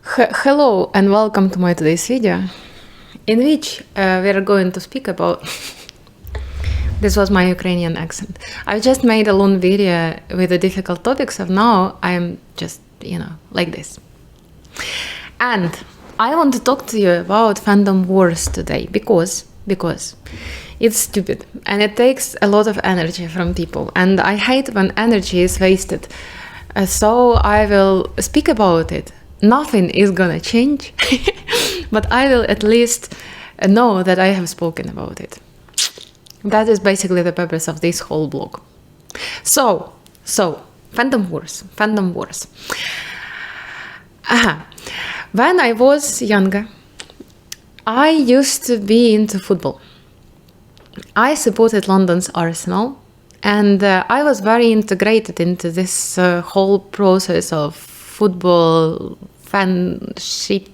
Hello and welcome to my today's video, in which we are going to speak about. This was my Ukrainian accent. I just made a long video with the difficult topics, so now I'm just, like this. And I want to talk to you about fandom wars today because it's stupid and it takes a lot of energy from people, and I hate when energy is wasted. So I will speak about it. Nothing is gonna change, but I will at least know that I have spoken about it. That is basically the purpose of this whole blog. So, fandom wars. When I was younger, I used to be into football. I supported London's Arsenal, and I was very integrated into this whole process of football fanship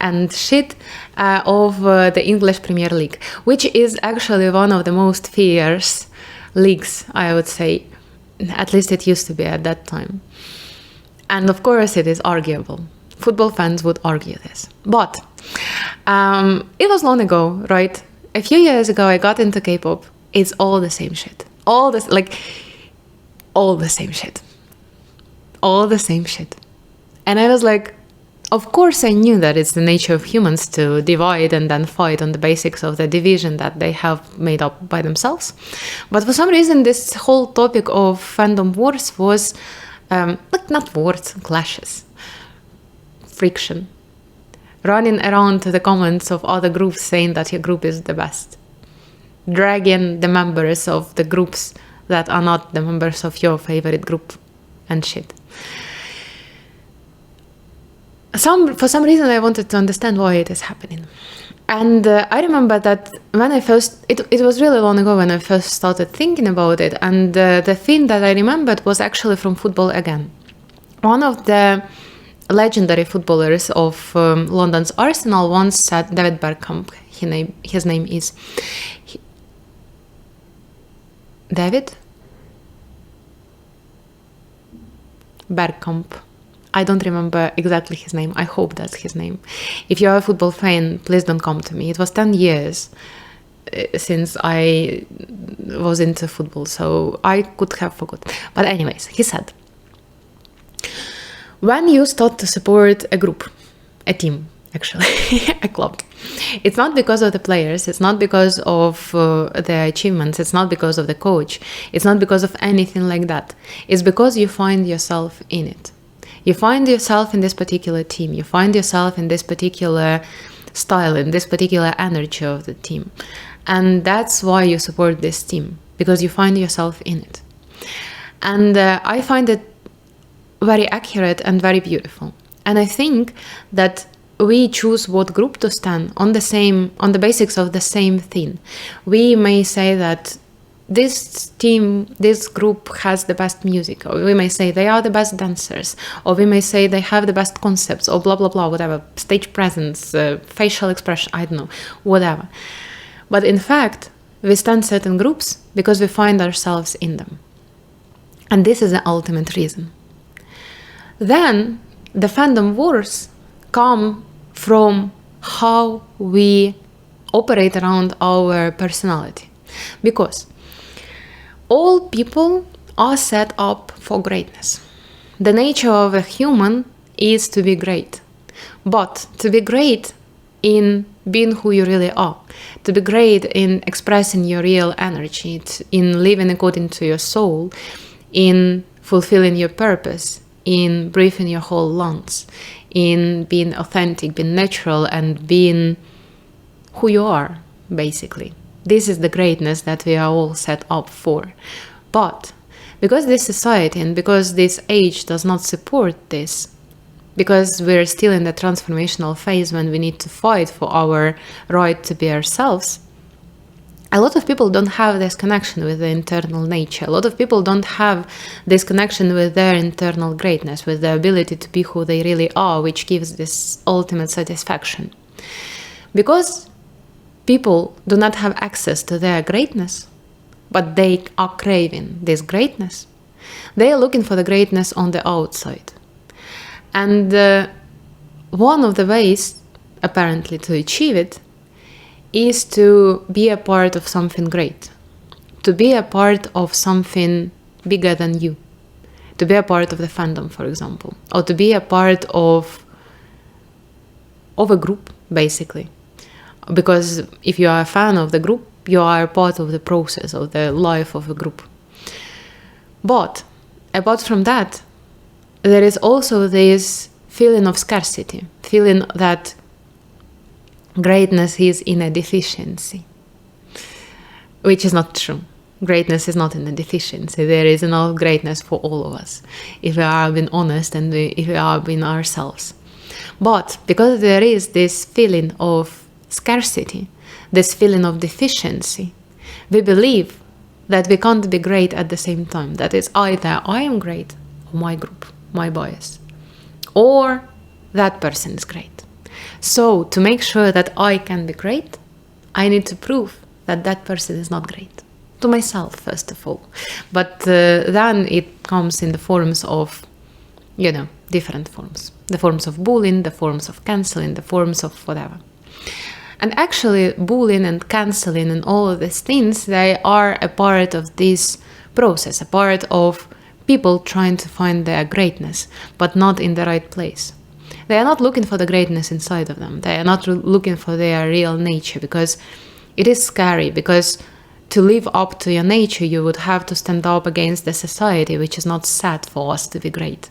and shit of the English Premier League, which is actually one of the most fierce leagues, I would say. At least it used to be at that time. And of course it is arguable. Football fans would argue this. But it was long ago, right? A few years ago I got into K-pop. It's all the same shit. All the same shit. And I was like, of course I knew that it's the nature of humans to divide and then fight on the basics of the division that they have made up by themselves. But for some reason this whole topic of fandom wars was, not wars, clashes, friction, running around to the comments of other groups saying that your group is the best, dragging the members of the groups that are not the members of your favorite group and shit. For some reason I wanted to understand why it is happening. And I remember that when it was really long ago when I first started thinking about it, and the thing that I remembered was actually from football again. One of the legendary footballers of London's Arsenal once said, David Bergkamp, his name is David Bergkamp. I don't remember exactly his name. I hope that's his name. If you are a football fan, please don't come to me. It was 10 years since I was into football, so I could have forgot. But anyways, he said, when you start to support a group, a team, actually, a club, it's not because of the players, it's not because of the achievements, it's not because of the coach, it's not because of anything like that. It's because you find yourself in it. You find yourself in this particular team, you find yourself in this particular style, in this particular energy of the team. And that's why you support this team, because you find yourself in it. And I find it very accurate and very beautiful. And I think that we choose what group to stand on the basics of the same thing. We may say that this team, this group has the best music, or we may say they are the best dancers, or we may say they have the best concepts, or blah, blah, blah, whatever, stage presence, facial expression, I don't know, whatever. But in fact, we stand certain groups because we find ourselves in them. And this is the ultimate reason. Then the fandom wars come from how we operate around our personality. Because all people are set up for greatness. The nature of a human is to be great. But to be great in being who you really are, to be great in expressing your real energy, in living according to your soul, in fulfilling your purpose, in breathing your whole lungs, in being authentic, being natural, and being who you are, basically. This is the greatness that we are all set up for. But because this society and because this age does not support this, because we're still in the transformational phase when we need to fight for our right to be ourselves, a lot of people don't have this connection with the internal nature. A lot of people don't have this connection with their internal greatness, with the ability to be who they really are, which gives this ultimate satisfaction. Because people do not have access to their greatness, but they are craving this greatness. They are looking for the greatness on the outside. And one of the ways, apparently, to achieve it is to be a part of something great, to be a part of something bigger than you, to be a part of the fandom, for example, or to be a part of a group, basically. Because if you are a fan of the group, you are part of the process of the life of a group. But apart from that, there is also this feeling of scarcity, feeling that greatness is in a deficiency, which is not true. Greatness is not in a deficiency. There is enough greatness for all of us, if we are being honest and if we are being ourselves. But because there is this feeling of scarcity, this feeling of deficiency, we believe that we can't be great at the same time. That is either I am great, or my group, my bias, or that person is great. So to make sure that I can be great, I need to prove that that person is not great. To myself, first of all. But then it comes in the forms of, different forms. The forms of bullying, the forms of canceling, the forms of whatever. And actually, bullying and canceling and all of these things, they are a part of this process, a part of people trying to find their greatness, but not in the right place. They are not looking for the greatness inside of them. They are not looking for their real nature, because it is scary, because to live up to your nature, you would have to stand up against the society, which is not set for us to be great.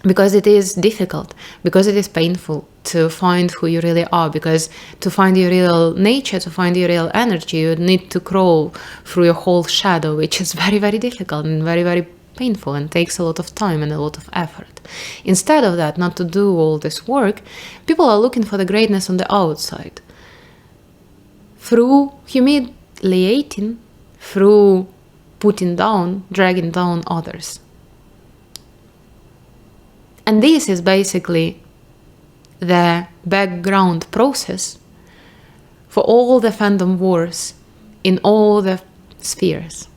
Because it is difficult, because it is painful to find who you really are, because to find your real nature, to find your real energy, you need to crawl through your whole shadow, which is very, very difficult and very, very painful and takes a lot of time and a lot of effort. Instead of that, not to do all this work, people are looking for the greatness on the outside. Through humiliating, through putting down, dragging down others. And this is basically the background process for all the fandom wars in all the spheres.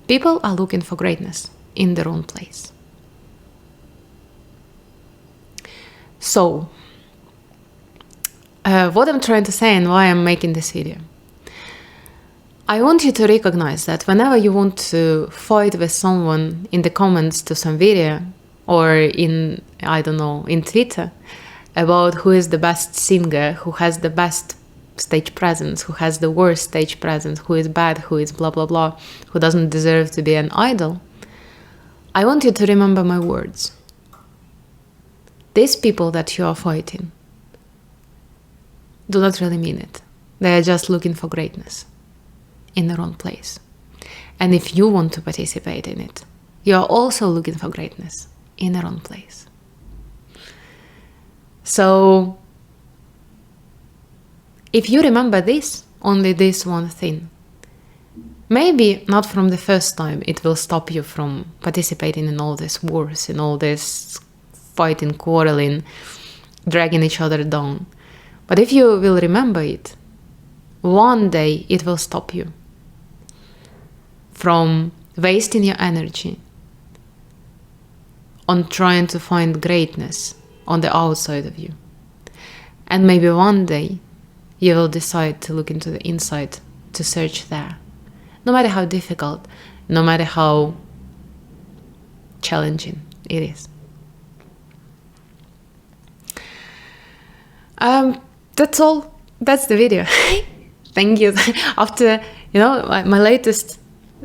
People are looking for greatness in their own place. So, what I'm trying to say and why I'm making this video. I want you to recognize that whenever you want to fight with someone in the comments to some video, or in Twitter, about who is the best singer, who has the best stage presence, who has the worst stage presence, who is bad, who is blah, blah, blah, who doesn't deserve to be an idol, I want you to remember my words. These people that you are fighting do not really mean it. They are just looking for greatness in the wrong place. And if you want to participate in it, you are also looking for greatness in the wrong place. So, if you remember this, only this one thing, maybe not from the first time it will stop you from participating in all these wars, in all this fighting, quarreling, dragging each other down. But if you will remember it, one day it will stop you from wasting your energy on trying to find greatness on the outside of you. And maybe one day you will decide to look into the inside, to search there. No matter how difficult, no matter how challenging it is. That's all. That's the video. Thank you. After, my latest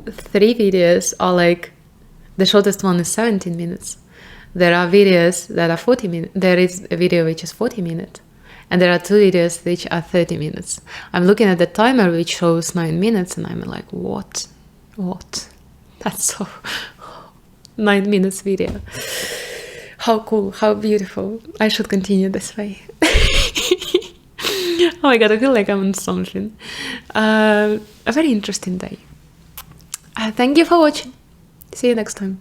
3 videos are like, the shortest one is 17 minutes. There are videos that are 40 minutes. There is a video which is 40 minutes. And there are 2 videos which are 30 minutes. I'm looking at the timer which shows 9 minutes and I'm like, what? That's so 9 minutes video. How cool, how beautiful. I should continue this way. Oh my god, I feel like I'm on something. A very interesting day. Thank you for watching. See you next time.